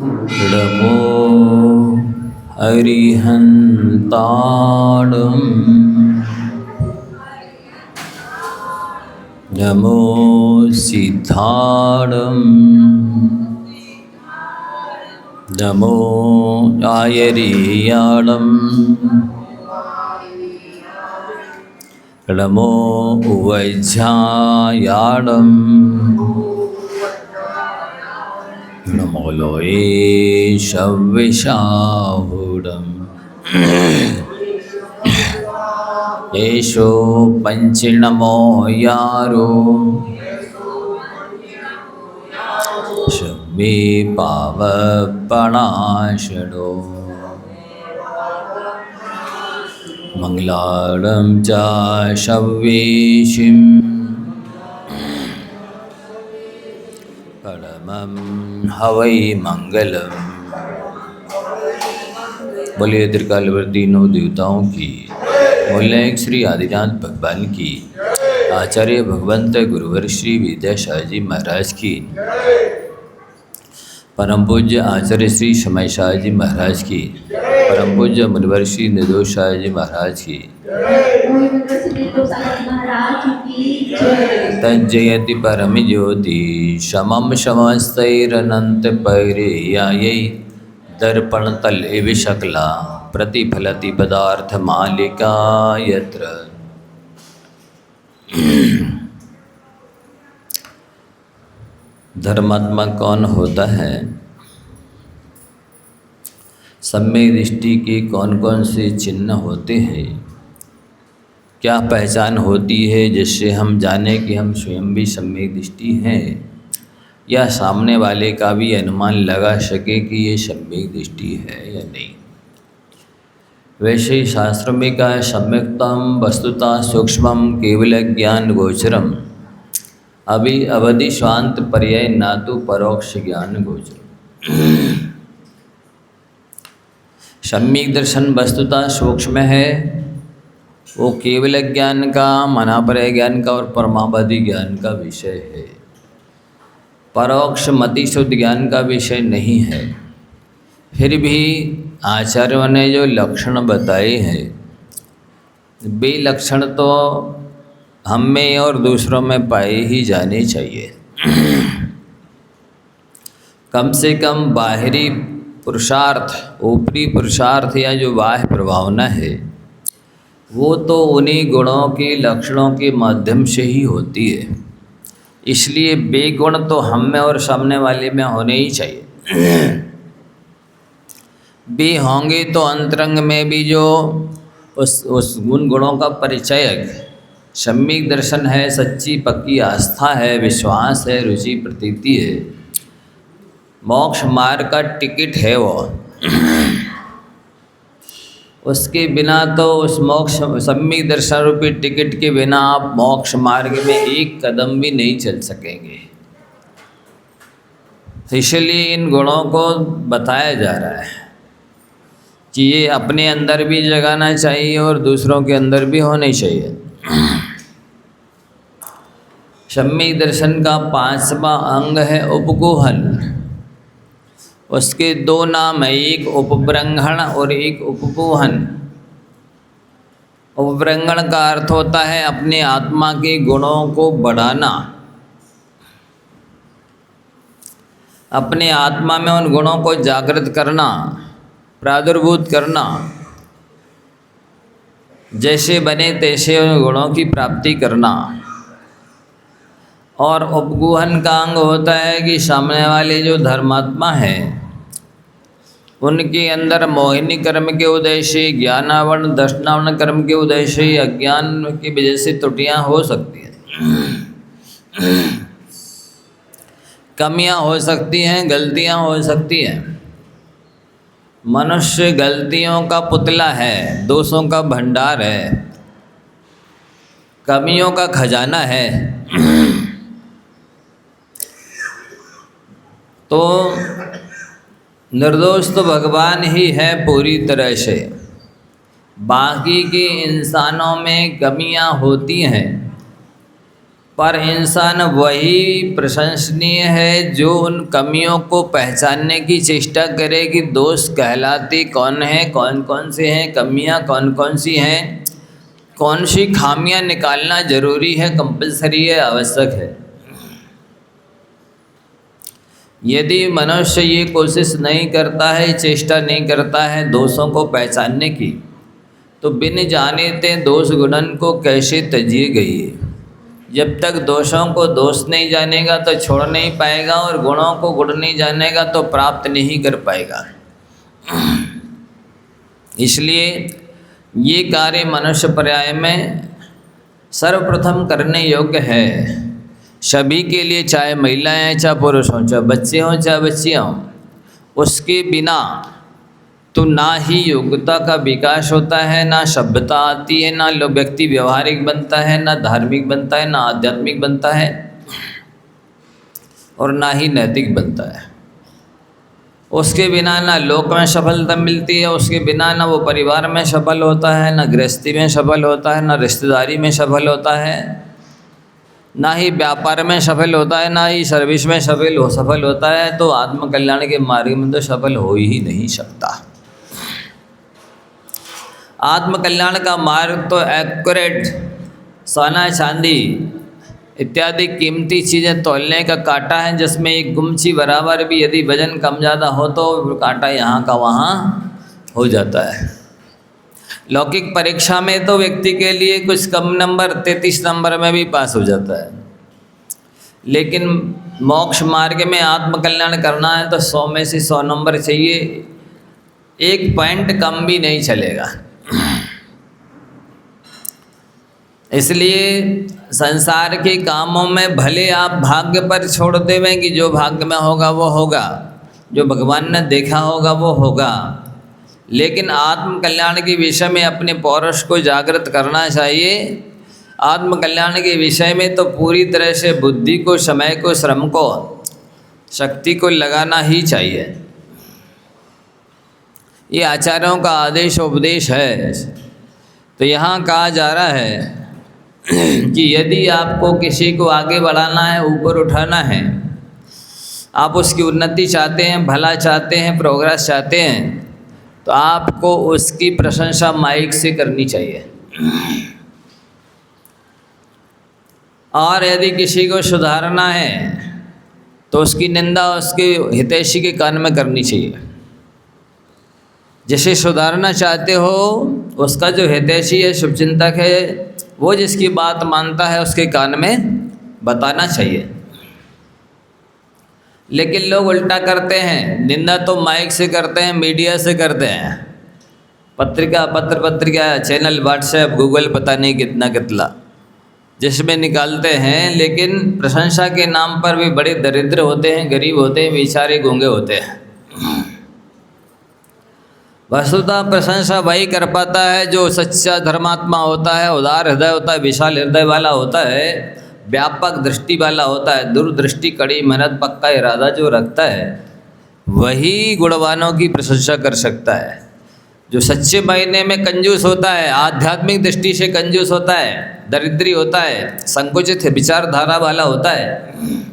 नमो अरिहन्ताणं नमो सिद्धाणं नमो आयरीयाणं नमो उवज्झायाणं नमो लोये शव्विषाहुडम् येषो पंचिनमो यारो शम्मे पावपणाशनो मंगलार्णं च शव्वेशिं परमं हवै मंगलम्। बोलिए त्रिकालवर्ती नौ देवताओं की, बोले श्री आदिनाथ भगवान की, आचार्य भगवंत गुरुवर श्री विद्याशाह जी महाराज की, परम पूज्य आचार्य श्री समय शाह जी महाराज की, परम पूज्य मुनिवर श्री निर्दोष शाह जी महाराज की, तज्जयति परम ज्योति शमम शमस्तैरनंत पैरेयायै दर्पण तल विशकला प्रतिफलति पदार्थ मालिका यत्र। धर्मात्मा कौन होता है? सम्यक दृष्टि के कौन कौन से चिन्ह होते हैं? क्या पहचान होती है जिससे हम जाने कि हम स्वयं भी सम्यक दृष्टि हैं, या सामने वाले का भी अनुमान लगा सके कि ये सम्यक दृष्टि है या नहीं? वैसे ही शास्त्र में कहा है, सम्यक्तम वस्तुता सूक्ष्मम केवल ज्ञान गोचरम अभी अवधि स्वांत पर्याय ना तो परोक्ष ज्ञान गोचरम। सम्यक दर्शन वस्तुता सूक्ष्म है, वो केवल ज्ञान का, मनापरय ज्ञान का और परमावधि ज्ञान का विषय है। परोक्ष मति शुद्ध ज्ञान का विषय नहीं है। फिर भी आचार्यों ने जो लक्षण बताए हैं, वे लक्षण तो हम में और दूसरों में पाए ही जाने चाहिए। कम से कम बाहरी पुरुषार्थ, ऊपरी पुरुषार्थ या जो बाह्य प्रभावना है, वो तो उन्हीं गुणों के लक्षणों के माध्यम से ही होती है। इसलिए बेगुण तो हम में और सामने वाले में होने ही चाहिए। भी होंगे तो अंतरंग में भी जो उस गुणों का परिचयक सम्यक दर्शन है, सच्ची पक्की आस्था है, विश्वास है, रुचि प्रतीति है, मोक्ष मार्ग का टिकट है वो। उसके बिना तो उस मोक्ष सम्यक दर्शन रूपी टिकट के बिना आप मोक्ष मार्ग में एक कदम भी नहीं चल सकेंगे। तो इसलिए इन गुणों को बताया जा रहा है कि ये अपने अंदर भी जगाना चाहिए और दूसरों के अंदर भी होने चाहिए। सम्यक दर्शन का 5वां अंग है उपगोहन। उसके 2 नाम है, एक उपब्रंहण और एक उपगोहन। उपब्रंहण का अर्थ होता है अपने आत्मा के गुणों को बढ़ाना, अपने आत्मा में उन गुणों को जागृत करना, प्रादुर्भूत करना, जैसे बने तैसे उन गुणों की प्राप्ति करना। और उपगोहन का अंग होता है कि सामने वाले जो धर्मात्मा हैं, उनके अंदर मोहिनी कर्म के उदय से, ज्ञानावरण दर्शनावरण कर्म के उदय से, अज्ञान की वजह से त्रुटियाँ हो सकती हैं, कमियाँ हो सकती हैं, गलतियाँ हो सकती हैं। मनुष्य गलतियों का पुतला है, दोषों का भंडार है, कमियों का खजाना है। तो निर्दोष तो भगवान ही है पूरी तरह से। बाकी के इंसानों में कमियां होती हैं, पर इंसान वही प्रशंसनीय है जो उन कमियों को पहचानने की चेष्टा करे कि दोष कहलाते कौन है, कौन कौन से हैं, कमियां कौन कौन सी हैं, कौन सी खामियां निकालना जरूरी है, कंपलसरी है, आवश्यक है। यदि मनुष्य ये कोशिश नहीं करता है, चेष्टा नहीं करता है दोषों को पहचानने की, तो बिन जाने ते दोष गुणन को कैसे तजिए गई है। जब तक दोषों को दोष नहीं जानेगा तो छोड़ नहीं पाएगा, और गुणों को गुण नहीं जानेगा तो प्राप्त नहीं कर पाएगा। इसलिए ये कार्य मनुष्य पर्याय में सर्वप्रथम करने योग्य है सभी के लिए, चाहे महिलाएं, चाहे पुरुष हों, चाहे बच्चे हों, चाहे बच्चियाँ हों। उसके बिना तो ना ही योग्यता का विकास होता है, ना सभ्यता आती है, ना व्यक्ति व्यवहारिक बनता है, ना धार्मिक बनता है, ना आध्यात्मिक बनता है, और ना ही नैतिक बनता है। उसके बिना ना लोक में सफलता मिलती है, उसके बिना ना वो परिवार में सफल होता है, ना गृहस्थी में सफल होता है, ना रिश्तेदारी में सफल होता है, ना ही व्यापार में सफल होता है, ना ही सर्विस में सफल होता है। तो आत्मकल्याण के मार्ग में तो सफल हो ही नहीं सकता। आत्मकल्याण का मार्ग तो एक्यूरेट सोना चांदी इत्यादि कीमती चीज़ें तोलने का कांटा है, जिसमें एक गुमची बराबर भी यदि वजन कम ज़्यादा हो तो कांटा यहाँ का वहाँ हो जाता है। लौकिक परीक्षा में तो व्यक्ति के लिए कुछ कम नंबर 33 नंबर में भी पास हो जाता है, लेकिन मोक्ष मार्ग में आत्मकल्याण करना है तो 100 में से 100 नंबर चाहिए, 1 पॉइंट कम भी नहीं चलेगा। इसलिए संसार के कामों में भले आप भाग्य पर छोड़ देवें कि जो भाग्य में होगा वो होगा, जो भगवान ने देखा होगा वो होगा, लेकिन आत्मकल्याण के विषय में अपने पौरुष को जागृत करना चाहिए। आत्मकल्याण के विषय में तो पूरी तरह से बुद्धि को, समय को, श्रम को, शक्ति को लगाना ही चाहिए। ये आचार्यों का आदेश उपदेश है। तो यहाँ कहा जा रहा है कि यदि आपको किसी को आगे बढ़ाना है, ऊपर उठाना है, आप उसकी उन्नति चाहते हैं, भला चाहते हैं, प्रोग्रेस चाहते हैं, तो आपको उसकी प्रशंसा माइक से करनी चाहिए। और यदि किसी को सुधारना है तो उसकी निंदा उसके हितैषी के कान में करनी चाहिए। जिसे सुधारना चाहते हो उसका जो हितैषी है, शुभचिंतक है, वो जिसकी बात मानता है उसके कान में बताना चाहिए। लेकिन लोग उल्टा करते हैं, निंदा तो माइक से करते हैं, मीडिया से करते हैं, पत्रिका, चैनल, व्हाट्सएप, गूगल, पता नहीं कितना कितना जिसमें निकालते हैं। लेकिन प्रशंसा के नाम पर भी बड़े दरिद्र होते हैं, गरीब होते हैं, बेचारे गूंगे होते हैं। वस्तुतः प्रशंसा वही कर पाता है जो सच्चा धर्मात्मा होता है, उदार हृदय होता है, विशाल हृदय वाला होता है, व्यापक दृष्टि वाला होता है, दूरदृष्टि, कड़ी मेहनत, पक्का इरादा जो रखता है, वही गुणवानों की प्रशंसा कर सकता है। जो सच्चे मायने में कंजूस होता है, आध्यात्मिक दृष्टि से कंजूस होता है, दरिद्री होता है, संकुचित विचारधारा वाला होता है,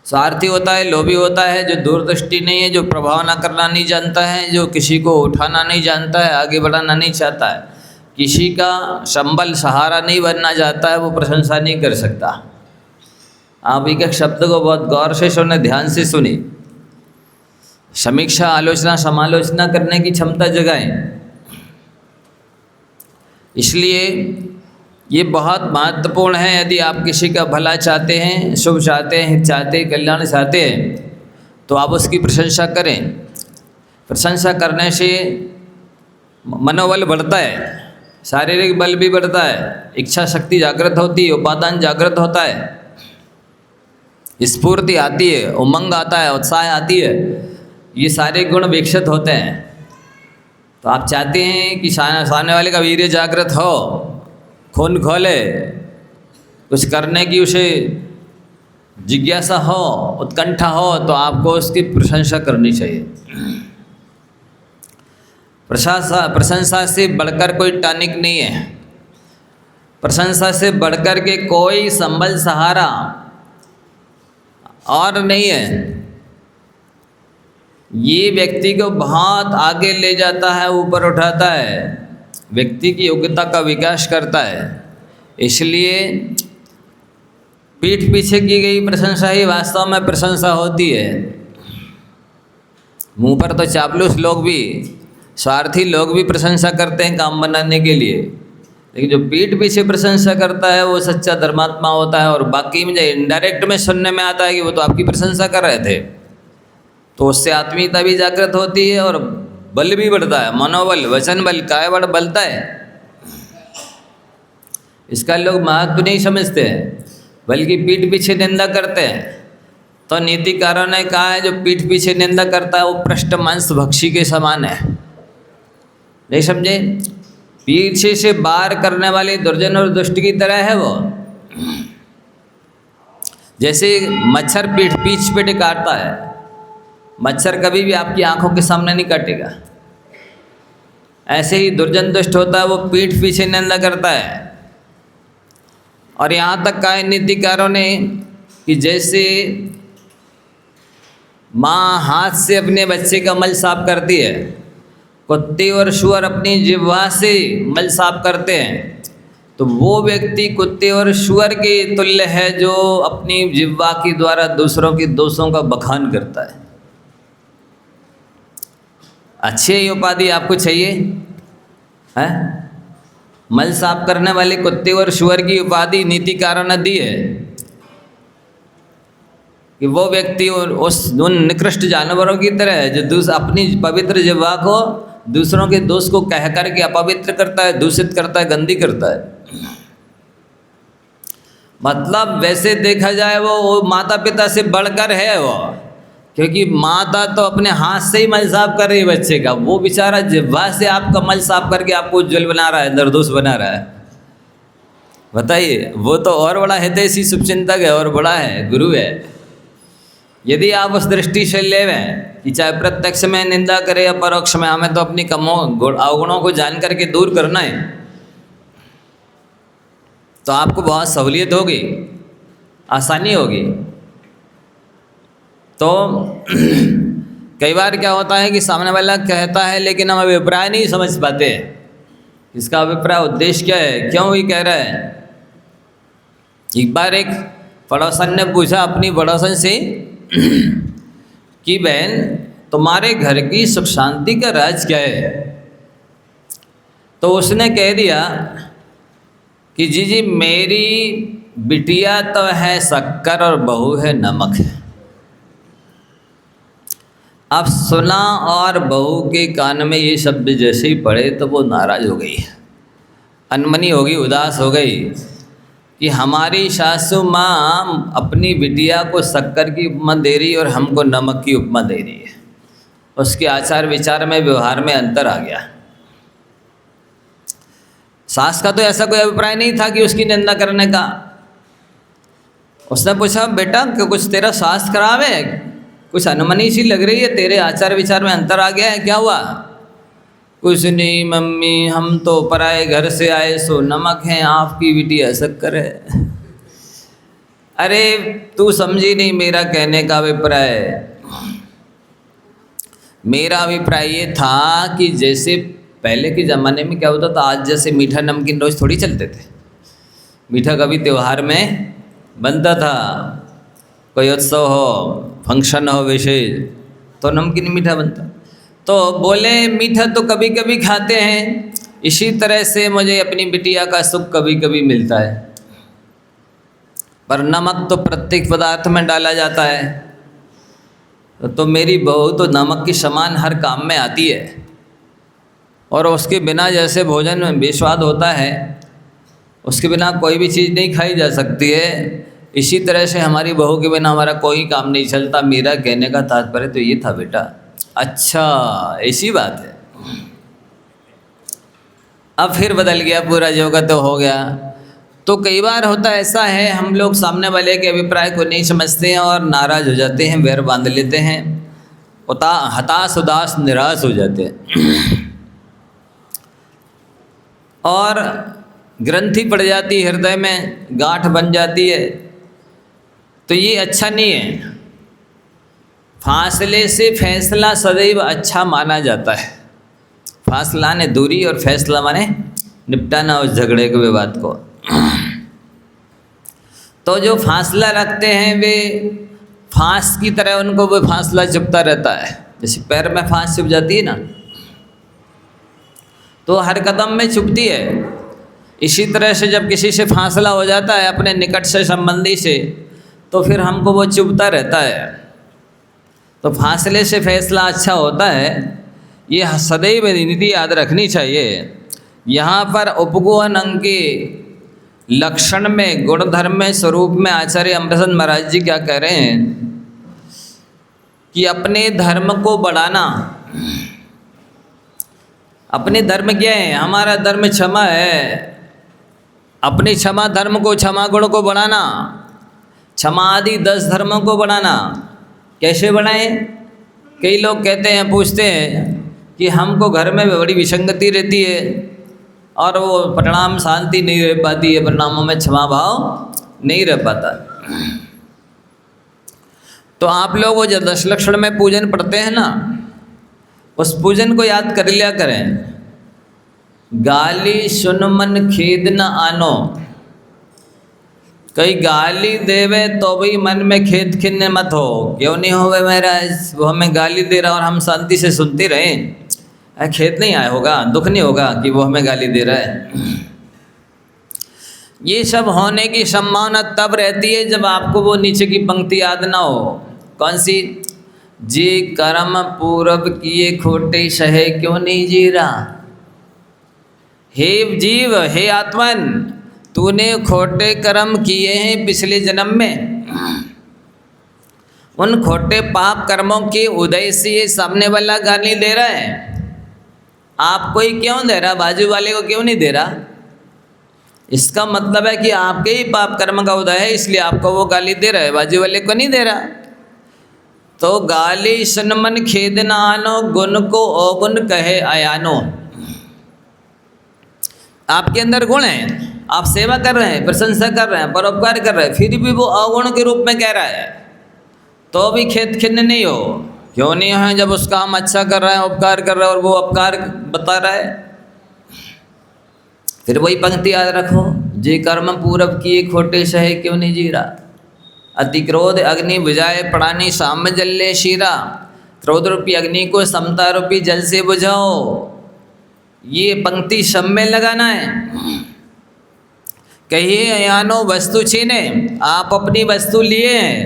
स्वार्थी होता है, लोभी होता है, जो दूरदृष्टि नहीं है, जो प्रभाव ना करना नहीं जानता है, जो किसी को उठाना नहीं जानता है, आगे बढ़ाना नहीं चाहता है, किसी का संबल सहारा नहीं बनना चाहता है, वो प्रशंसा नहीं कर सकता। आप एक एक शब्द को बहुत गौर से सुने, ध्यान से सुने, समीक्षा, आलोचना, समालोचना करने की क्षमता जगाएं। इसलिए ये बहुत महत्वपूर्ण है। यदि आप किसी का भला चाहते हैं, शुभ चाहते हैं, हित चाहते हैं, कल्याण चाहते हैं, तो आप उसकी प्रशंसा करें। प्रशंसा करने से मनोबल बढ़ता है, शारीरिक बल भी बढ़ता है, इच्छा शक्ति जागृत होती है, उपादान जागृत होता है, स्फूर्ति आती है, उमंग आता है, उत्साह आती है, ये सारे गुण विकसित होते हैं। तो आप चाहते हैं कि सामने वाले का वीर्य जागृत हो, खून खोले, कुछ करने की उसे जिज्ञासा हो, उत्कंठा हो, तो आपको उसकी प्रशंसा करनी चाहिए। प्रशंसा से बढ़कर कोई टॉनिक नहीं है। प्रशंसा से बढ़कर के कोई संबल सहारा और नहीं है। ये व्यक्ति को बहुत आगे ले जाता है, ऊपर उठाता है, व्यक्ति की योग्यता का विकास करता है। इसलिए पीठ पीछे की गई प्रशंसा ही वास्तव में प्रशंसा होती है। मुंह पर तो चापलूस लोग भी, स्वार्थी लोग भी प्रशंसा करते हैं काम बनाने के लिए, लेकिन जो पीठ पीछे प्रशंसा करता है वो सच्चा धर्मात्मा होता है। और बाकी मुझे इनडायरेक्ट में सुनने में आता है कि वो तो आपकी प्रशंसा कर रहे थे, तो उससे आत्मीयता भी जागृत होती है और बल भी बढ़ता है, मनोबल, वचन बल, काय बल बढ़ता है। इसका लोग महत्व नहीं समझते हैं, बल्कि पीठ पीछे निंदा करते हैं। तो नीतिकारों ने कहा है जो पीठ पीछे निंदा करता है वो पृष्ठ मांस भक्षी के समान है। नहीं समझे? पीछे से वार करने वाले दुर्जन और दुष्ट की तरह है वो। जैसे मच्छर पीठ पे काटता है, मच्छर कभी भी आपकी आंखों के सामने नहीं काटेगा, ऐसे ही दुर्जन दुष्ट होता है, वो पीठ पीछे निंदा करता है। और यहाँ तक कहा नीतिकारों ने कि जैसे माँ हाथ से अपने बच्चे का मल साफ करती है, कुत्ते और शुअर अपनी जिह्वा से मल साफ करते हैं, तो वो व्यक्ति कुत्ते और शुअर के तुल्य है जो अपनी जिह्वा के द्वारा दूसरों के दोषों का बखान करता है। अच्छी उपाधि आपको चाहिए है? मल साफ करने वाले कुत्ते और शुअर की उपाधि नीतिकारों ने दी है कि वो व्यक्ति उन निकृष्ट जानवरों की तरह है जो अपनी पवित्र जिह्वा को दूसरों के दोष को कह कर के अपवित्र करता है, दूषित करता है, गंदी करता है। मतलब वैसे देखा जाए वो माता पिता से बढ़कर है वो, क्योंकि माता तो अपने हाथ से ही मल साफ कर रही है बच्चे का, वो बेचारा जिह्वा से आपका मल साफ करके आपको उज्जवल बना रहा है, निर्दोष बना रहा है। बताइए, वो तो और बड़ा हितैषी शुभचिंतक है और बड़ा है, गुरु है। यदि आप उस दृष्टि से लेवें कि चाहे प्रत्यक्ष में निंदा करे या परोक्ष में, हमें तो अपनी अवगुणों को जान करके दूर करना है, तो आपको बहुत सहूलियत होगी, आसानी होगी। तो कई बार क्या होता है कि सामने वाला कहता है लेकिन हम अभिप्राय नहीं समझ पाते, इसका अभिप्राय उद्देश्य क्या है, क्यों ही कह रहा है। एक बार एक पड़ोसन ने पूछा अपनी पड़ोसन से कि बहन तुम्हारे घर की सुख शांति का राज क्या है? तो उसने कह दिया कि जी मेरी बिटिया तो है शक्कर और बहू है नमक है। अब सुना और बहू के कान में ये शब्द जैसे ही पड़े तो वो नाराज हो गई, अनमनी हो गई, उदास हो गई कि हमारी सासू माँ अपनी बिटिया को शक्कर की उपमा दे रही और हमको नमक की उपमा दे रही है। उसके आचार विचार में, व्यवहार में अंतर आ गया। सास का तो ऐसा कोई अभिप्राय नहीं था कि उसकी निंदा करने का। उसने पूछा बेटा कि कुछ तेरा सास खराब है, कुछ अनमनी सी लग रही है, तेरे आचार विचार में अंतर आ गया है, क्या हुआ? कुछ नहीं मम्मी, हम तो पराए घर से आए सो नमक हैं, आपकी बिटिया शक्कर है। अरे तू समझी नहीं मेरा कहने का अभिप्राय। मेरा अभिप्राय ये था कि जैसे पहले के ज़माने में क्या होता था, आज जैसे मीठा नमकीन रोज़ थोड़ी चलते थे। मीठा कभी त्यौहार में बनता था, कोई उत्सव हो, फंक्शन हो विशेष, तो नमकीन मीठा बनता। तो बोले मीठा तो कभी कभी खाते हैं, इसी तरह से मुझे अपनी बिटिया का सुख कभी कभी मिलता है, पर नमक तो प्रत्येक पदार्थ में डाला जाता है। तो मेरी बहू तो नमक के समान हर काम में आती है, और उसके बिना जैसे भोजन में बेस्वाद होता है, उसके बिना कोई भी चीज़ नहीं खाई जा सकती है, इसी तरह से हमारी बहू के बिना हमारा कोई काम नहीं चलता। मेरा कहने का तात्पर्य तो ये था बेटा। अच्छा ऐसी बात है। अब फिर बदल गया पूरा, जो का तो हो गया। तो कई बार होता ऐसा है, हम लोग सामने वाले के अभिप्राय को नहीं समझते हैं और नाराज़ हो जाते हैं, वैर बांध लेते हैं, हताश उदास निराश हो जाते हैं। और ग्रंथि पड़ जाती है, हृदय में गांठ बन जाती है, तो ये अच्छा नहीं है। फासले से फैसला सदैव अच्छा माना जाता है। फासला ने दूरी और फैसला माने निपटाना उस झगड़े के विवाद को। तो जो फासला रखते हैं वे फांस की तरह, उनको वो फासला चुभता रहता है, जैसे पैर में फांस चुभ जाती है ना, तो हर कदम में चुभती है। इसी तरह से जब किसी से फासला हो जाता है अपने निकट से संबंधी से, तो फिर हमको वो चुभता रहता है। तो फासले से फैसला अच्छा होता है, ये सदैव नीति याद रखनी चाहिए। यहाँ पर उपगोहन अंग के लक्षण में, गुणधर्म में, स्वरूप में आचार्य अमृतचंद महाराज जी क्या कह रहे हैं कि अपने धर्म को बढ़ाना। अपने धर्म क्या है? हमारा धर्म क्षमा है। अपने क्षमा धर्म को, क्षमा गुण को बढ़ाना, क्षमा आदि 10 धर्मों को बढ़ाना। कैसे बढ़ाएं? कई लोग कहते हैं, पूछते हैं कि हमको घर में बड़ी विसंगति रहती है और वो परिणाम शांति नहीं रह पाती है, परिणामों में क्षमा भाव नहीं रह पाता। तो आप लोग वो जो 10 लक्षण में पूजन पढ़ते हैं ना, उस पूजन को याद कर लिया करें। गाली सुन मन खेद न आनो। कई गाली देवे तो भी मन में खेद खिन्न मत हो। क्यों नहीं होवे महाराज, वो हमें गाली दे रहा और हम शांति से सुनते रहें, खेद नहीं आया होगा, दुख नहीं होगा कि वो हमें गाली दे रहा है। ये सब होने की संभावना तब रहती है जब आपको वो नीचे की पंक्ति याद ना हो। कौन सी? जे कर्म पूरब किए खोटे सहे क्यों नहीं जी रहा। हे जीव, हे आत्मन, तूने खोटे कर्म किए हैं पिछले जन्म में। उन खोटे पाप कर्मों के उदय से ये सामने वाला गाली दे रहा है। आपको ही क्यों दे रहा, बाजू वाले को क्यों नहीं दे रहा? इसका मतलब है कि आपके ही पाप कर्म का उदय है, इसलिए आपको वो गाली दे रहा है, बाजू वाले को नहीं दे रहा। तो गाली सुन मन खेद न आनो, गुण को अवगुण कहे अयानो। आपके अंदर गुण है, आप सेवा कर रहे हैं, प्रशंसा कर रहे हैं, परोपकार कर रहे हैं, फिर भी वो अवगुण के रूप में कह रहा है, तो भी खेद खिन्न नहीं हो। क्यों नहीं है? जब उसका हम अच्छा कर रहे हैं, उपकार कर रहे हैं और वो अपकार बता रहा है। फिर वही पंक्ति याद रखो, जे कर्म पूरब किए खोटे सहे क्यों नहीं जी रहा। अति क्रोध अग्नि बुझाए प्राणी साम्य जल्ले शीरा। क्रोध रूपी अग्नि को समता रूपी जल से बुझाओ। ये पंक्ति सब में लगाना है। कहिए अयानो वस्तु छीने, आप अपनी वस्तु लिए हैं,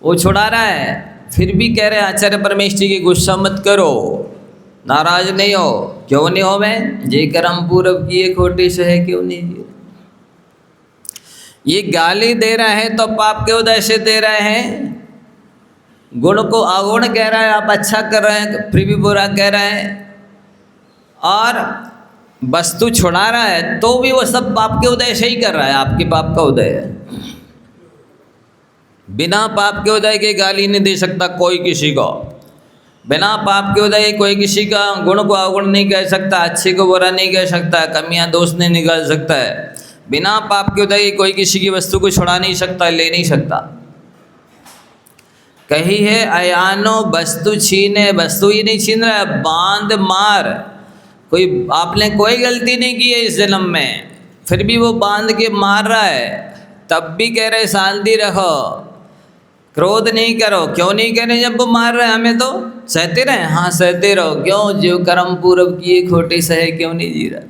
वो छुड़ा रहा है, फिर भी कह रहे हैं आचार्य परमेश्वर जी की गुस्सा मत करो, नाराज नहीं हो। क्यों नहीं हो? मैं जे कर्म पूरब किए खोटे सहे क्यों नहीं जी। ये गाली दे रहा है तो पाप के उदय से दे रहे हैं। गुण को अवगुण कह रहा है, आप अच्छा कर रहे हैं फिर भी बुरा कह रहे हैं। और वस्तु छुड़ा रहा है तो भी वो सब पाप के उदय से ही कर रहा है, आपके पाप का उदय है। बिना पाप के उदय के गाली नहीं दे सकता कोई किसी को। बिना पाप के उदय कोई किसी का गुण को अवगुण नहीं कह सकता, अच्छे को बुरा नहीं कह सकता, कमियां दोष नहीं निकाल सकता है। बिना पाप के उदय कोई किसी की वस्तु को छुड़ा नहीं सकता, ले नहीं सकता। कही है अयानो वस्तु छीने, वस्तु ही नहीं छीन रहा है, बांध मार। कोई आपने कोई गलती नहीं की है इस जन्म में, फिर भी वो बांध के मार रहा है, तब भी कह रहे शांति रखो, क्रोध नहीं करो। क्यों नहीं कह रहे? जब वो मार रहे हैं हमें तो सहते रहे। हाँ सहते रहो। क्यों? जो कर्म पूरब किए खोटे सहे क्यों नहीं जी रहा।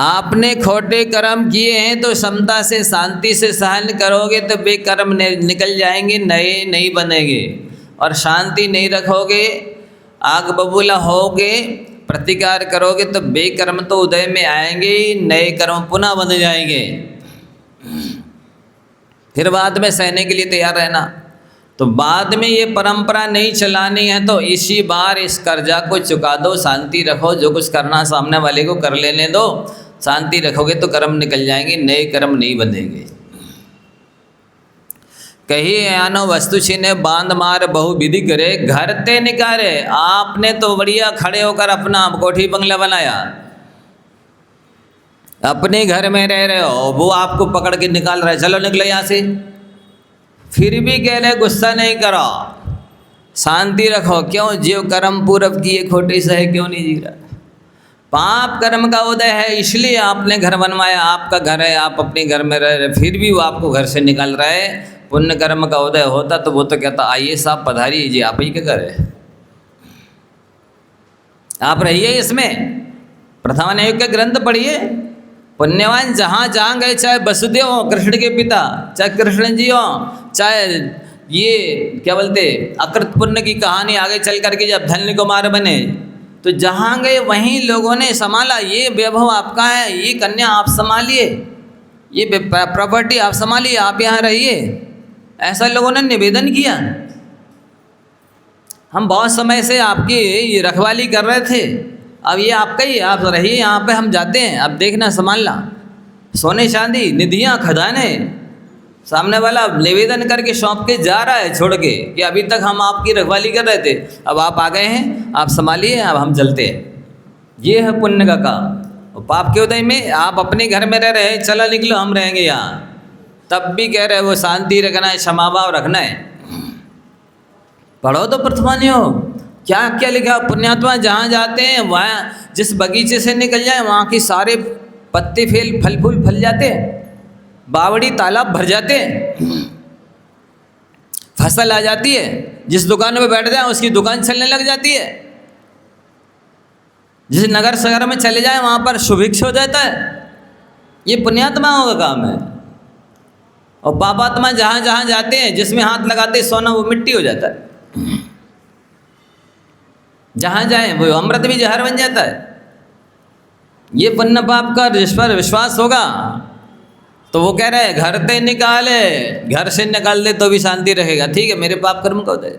आपने खोटे कर्म किए हैं तो समता से शांति से सहन करोगे तो वे कर्म निकल जाएंगे, नए नहीं बनेंगे। और शांति नहीं रखोगे, आग बबूला होगे, प्रतिकार करोगे तो वे कर्म तो उदय में आएंगे, नए कर्म पुनः बन जाएंगे। फिर बाद में सहने के लिए तैयार रहना। तो बाद में ये परंपरा नहीं चलानी है तो इसी बार इस कर्जा को चुका दो, शांति रखो। जो कुछ करना सामने वाले को कर लेने दो, शांति रखोगे तो कर्म निकल जाएंगे, नए कर्म नहीं बनेंगे। कही आनो वस्तु छीने, बांध मार बहु विधि करे, घर ते निकारे। आपने तो बढ़िया खड़े होकर अपना कोठी बंगला बनाया, अपने घर में रह रहे हो, वो आपको पकड़ के निकाल रहा है, चलो निकलो यहाँ से, फिर भी कह रहे गुस्सा नहीं करो, शांति रखो। क्यों? जीव कर्म पूरब किए खोटे सहे क्यों नहीं जी रहा। पाप कर्म का उदय है, इसलिए आपने घर बनवाया, आपका घर है, आप अपने घर में रह रहे, फिर भी वो आपको घर से निकाल रहा है। पुण्य कर्म का उदय होता तो वो तो कहता आइए साहब पधारिए जी, आप ही का घर है, आप रहिए इसमें। प्रथम युग के ग्रंथ पढ़िए, पुण्यवान जहाँ जहाँ गए, चाहे वसुदेव हो कृष्ण के पिता, चाहे कृष्ण जी हो, चाहे ये क्या बोलते अकृत पुण्य की कहानी आगे चल करके जब धन्य कुमार बने, तो जहाँ गए वहीं लोगों ने संभाला, ये वैभव आपका है, ये कन्या आप संभालिए, ये प्रॉपर्टी आप संभालिए, आप यहाँ रहिए, ऐसा लोगों ने निवेदन किया। हम बहुत समय से आपकी ये रखवाली कर रहे थे, अब ये आपका ही, आप रहिए यहाँ पे, हम जाते हैं, अब देखना संभालना। सोने चांदी निधियाँ खजाने सामने वाला निवेदन करके सौंप के जा रहा है छोड़ के, कि अभी तक हम आपकी रखवाली कर रहे थे, अब आप आ गए हैं, आप संभालिए, अब हम चलते हैं। ये है पुण्य का काम। और पाप के उदय में आप अपने घर में रह रहे हैं, चलो निकलो हम रहेंगे यहाँ, तब भी कह रहे वो शांति रखना है, क्षमाभाव रखना है। पढ़ो तो प्रथमान्यो क्या क्या लिखा, पुण्यात्मा जहाँ जाते हैं वहाँ जिस बगीचे से निकल जाए वहाँ के सारे पत्ते फल फूल फल जाते हैं, बावड़ी तालाब भर जाते हैं, फसल आ जाती है, जिस दुकान में बैठ जाए उसकी दुकान चलने लग जाती है, जिस नगर शहर में चले जाए वहाँ पर सुभिक्ष हो जाता है। ये पुण्यात्माओं का काम है। और पापात्मा जहाँ जहाँ जाते हैं, जिसमें हाथ लगाते सोना वो मिट्टी हो जाता है, जहाँ जाए वो अमृत भी जहर बन जाता है। ये पुण्य पाप का जिस पर विश्वास होगा तो वो कह रहे हैं घर से निकाले, घर से निकाल दे तो भी शांति रहेगा, ठीक है मेरे पाप कर्म को दे,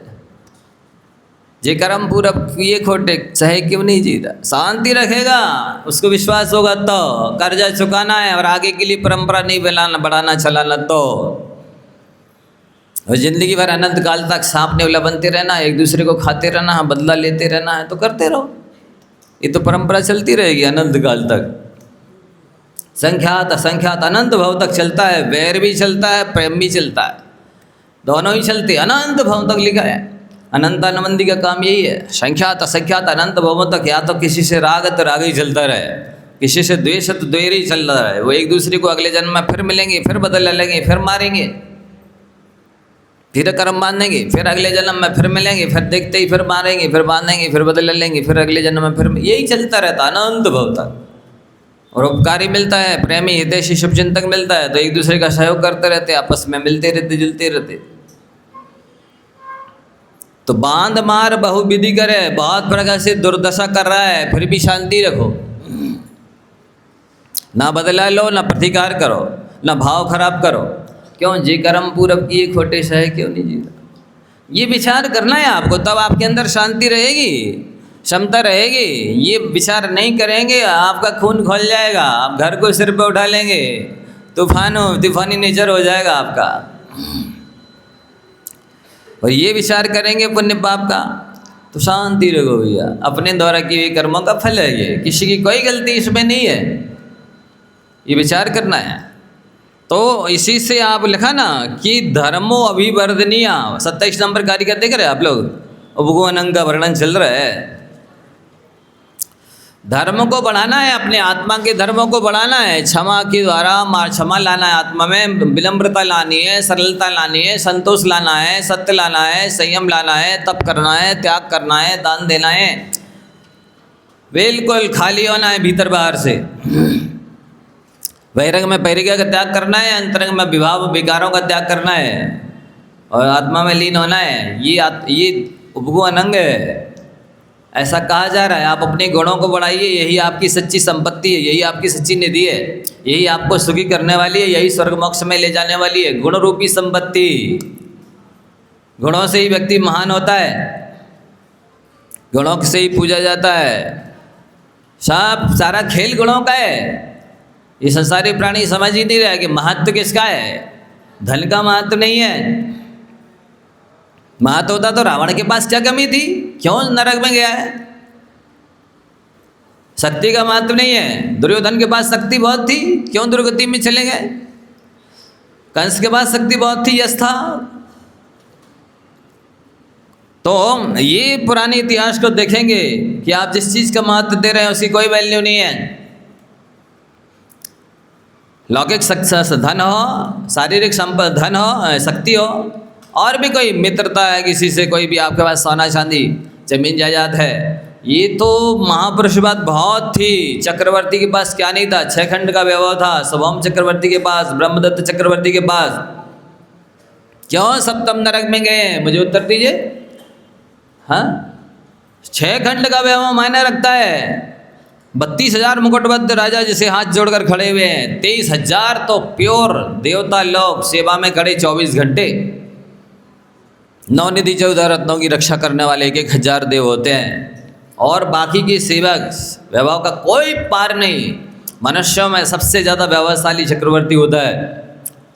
जे कर्म पूरा किए खोटे सहे क्यों नहीं जी रहा, शांति रखेगा, उसको विश्वास होगा तो कर्जा चुकाना है और आगे के लिए परंपरा नहीं बढ़ाना चलाना, तो और जिंदगी भर अनंत काल तक सांप नेवला बनते रहना, एक दूसरे को खाते रहना, बदला लेते रहना है तो करते रहो, ये तो परंपरा चलती रहेगी अनंत काल तक। संख्यात असंख्यात अनंत भव तक चलता है, वैर भी चलता है, प्रेम भी चलता है, दोनों ही चलते, अनंत भव तक लिखा है। अनंतानंदी का काम यही है, संख्यात असंख्यात अनंत भवों तक। या तो किसी से राग तो राग ही चलता रहे, किसी से द्वेष तो द्वेष ही चल रहा है, वो एक दूसरे को अगले जन्म में फिर मिलेंगे, फिर बदला लेंगे, फिर मारेंगे, फिर कर्म बांधेंगे, फिर अगले जन्म में फिर मिलेंगे, फिर देखते ही फिर मारेंगे, फिर बांधेंगे, फिर बदला लेंगे, फिर अगले जन्म में फिर, यही चलता रहता अनंत भव तक। और उपकारी मिलता है, प्रेमी हितैषी शुभचिंतक मिलता है, तो एक दूसरे का सहयोग करते रहते, आपस में मिलते रहते, जुलते रहते। तो बांध मार बहुविधि करे, बहुत प्रकार से दुर्दशा कर रहा है, फिर भी शांति रखो, ना बदला लो, ना प्रतिकार करो, ना भाव खराब करो। क्यों? जे कर्म पूरब किए खोटे सहे क्यों नहीं जीता। ये विचार करना है आपको, तब आपके अंदर शांति रहेगी, क्षमता रहेगी। ये विचार नहीं करेंगे आपका खून खोल जाएगा, आप घर को सिर पे उठा लेंगे, तूफानी नेचर हो जाएगा आपका। और ये विचार करेंगे पुण्य पाप का तो शांति रहो भैया, अपने द्वारा किए हुए कर्मों का फल है ये, किसी की कोई गलती इसमें नहीं है, ये विचार करना है। तो इसी से आप लिखा ना कि धर्मो अभिवर्धनीय, 27 नंबर कार्य का देख रहे हैं आप लोग, भगवान का वर्णन चल रहा है। धर्म को बढ़ाना है, अपने आत्मा के धर्मों को बढ़ाना है, क्षमा के द्वारा क्षमा लाना है, आत्मा में विनम्रता लानी है, सरलता लानी है, संतोष लाना है, सत्य लाना है, संयम लाना है, तप करना है, त्याग करना है, दान देना है, बिल्कुल खाली होना है भीतर बाहर से। बहिरंग में पैरिका का त्याग करना है, अंतरंग में विभाव विकारों का त्याग करना है और आत्मा में लीन होना है। ये उपगुण अंग है, ऐसा कहा जा रहा है। आप अपने गुणों को बढ़ाइए, यही आपकी सच्ची संपत्ति है, यही आपकी सच्ची निधि है, यही आपको सुखी करने वाली है, यही स्वर्ग मोक्ष में ले जाने वाली है, गुण रूपी संपत्ति। गुणों से ही व्यक्ति महान होता है, गुणों से ही पूजा जाता है, सब सारा खेल गुणों का है। ये संसारी प्राणी समझ ही नहीं रहा कि महत्व किसका है, धन का महत्व नहीं है। महत्व होता तो रावण के पास क्या कमी थी, क्यों नरक में गया है? शक्ति का महत्व नहीं है। दुर्योधन के पास शक्ति बहुत थी, क्यों दुर्गति में चले गए? कंस के पास शक्ति बहुत थी, यश था। तो ये पुराने इतिहास को देखेंगे कि आप जिस चीज़ का महत्व दे रहे हैं उसकी कोई वैल्यू नहीं है। लौकिक सक्सेस धन हो, शारीरिक संपदा धन हो, शक्ति हो, और भी कोई मित्रता है किसी से, कोई भी आपके पास सोना चांदी जमीन जायदाद है, ये तो महापुरुष बात बहुत थी। चक्रवर्ती के पास क्या नहीं था? 6 खंड का वैभव था स्वभाव चक्रवर्ती के पास, ब्रह्मदत्त चक्रवर्ती के पास। क्यों सप्तम नरक में गए? मुझे उत्तर दीजिए। हाँ, 6 खंड का वैभव मायने रखता है। 32,000 मुकुटबद्ध राजा जिसे हाथ जोड़कर खड़े हुए हैं, 23,000 तो प्योर देवता लोग सेवा में खड़े 24 घंटे। 9 निधि 14 रत्नों की रक्षा करने वाले 1,000 देव होते हैं, और बाकी के सेवक। वैभव का कोई पार नहीं। मनुष्यों में सबसे ज़्यादा वैभवशाली चक्रवर्ती होता है,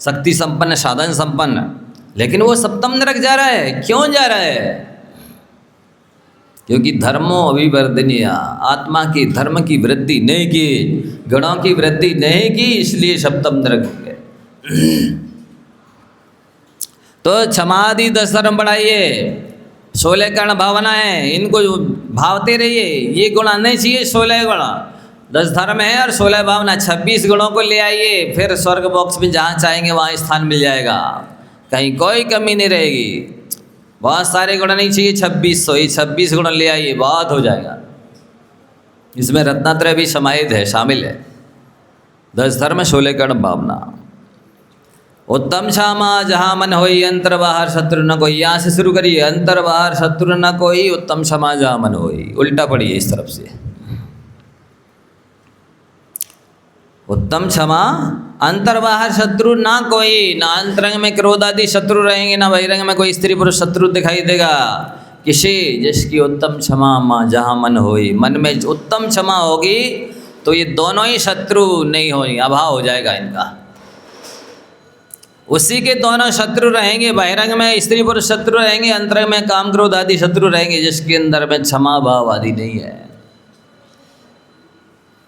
शक्ति संपन्न, साधन संपन्न, लेकिन वो सप्तम नरक जा रहा है। क्यों जा रहा है? क्योंकि धर्मो अभिवर्धनीय, आत्मा की धर्म की वृद्धि नहीं की, गुणों की वृद्धि नहीं की, इसलिए सप्तम नरक हो गए। तो क्षमादि 10 धर्म बढ़ाइए, 16 कर्ण भावना है, इनको भावते रहिए। ये गुण आने चाहिए, 16 गुण। 10 धर्म है और 16 भावना, 26 गुणों को ले आइए, फिर स्वर्ग बॉक्स में जहाँ चाहेंगे वहाँ स्थान मिल जाएगा, कहीं कोई कमी नहीं रहेगी। बहुत सारे गुण नहीं चाहिए, 26 गुण ले आइए, बहुत हो जाएगा। इसमें रत्नात्रय भी समाहित है, शामिल है। 10 धर्म, 16 कर्ण भावना। उत्तम क्षमा जहाँ मन होई, अंतर बाहर शत्रु न कोई। यहाँ से शुरू करिए, अंतर बाहर शत्रु न कोई, उत्तम क्षमा जहाँ मन होई। उल्टा पढ़िए इस तरफ से। उत्तम क्षमा, अंतर बाहर शत्रु ना कोई। ना अंतरंग में क्रोध आदि शत्रु रहेंगे, ना बहिरंग में कोई स्त्री पुरुष शत्रु दिखाई देगा किसी। जिसकी उत्तम क्षमा माँ जहाँ मन होई, मन में उत्तम क्षमा होगी तो ये दोनों ही शत्रु नहीं होंगे, अभाव हो जाएगा इनका। उसी के दोनों शत्रु रहेंगे, बहिरंग में स्त्री पुरुष शत्रु रहेंगे, अंतरंग में काम क्रोध आदि शत्रु रहेंगे, जिसके अंदर में क्षमा भाव आदि नहीं है।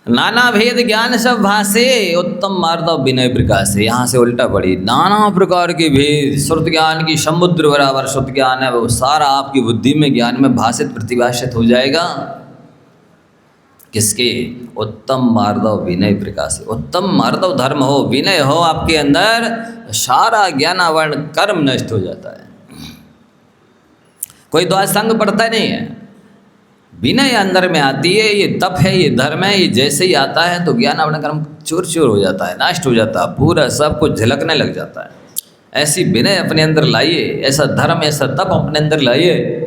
नाना भेद ज्ञान सब भाषे, उत्तम मार्दव विनय प्रकाशे। यहाँ से उल्टा पड़ी, नाना प्रकार के भेद, श्रुत ज्ञान की समुद्र बराबर श्रुत ज्ञान है, वो सारा आपकी बुद्धि में ज्ञान में भाषित प्रतिभाषित हो जाएगा। किसके? उत्तम मार्दव विनय प्रकाशे। उत्तम मार्दव धर्म हो, विनय हो आपके अंदर, सारा ज्ञानावरण कर्म नष्ट हो जाता है। कोई द्वार संग पड़ता नहीं है, विनय अंदर में आती है। ये तप है, ये धर्म है, ये जैसे ही आता है तो ज्ञान अपना कर्म चूर चूर हो जाता है, नष्ट हो जाता है, पूरा सब कुछ झलकने लग जाता है। ऐसी विनय अपने अंदर लाइए, ऐसा धर्म, ऐसा तप अपने अंदर लाइए।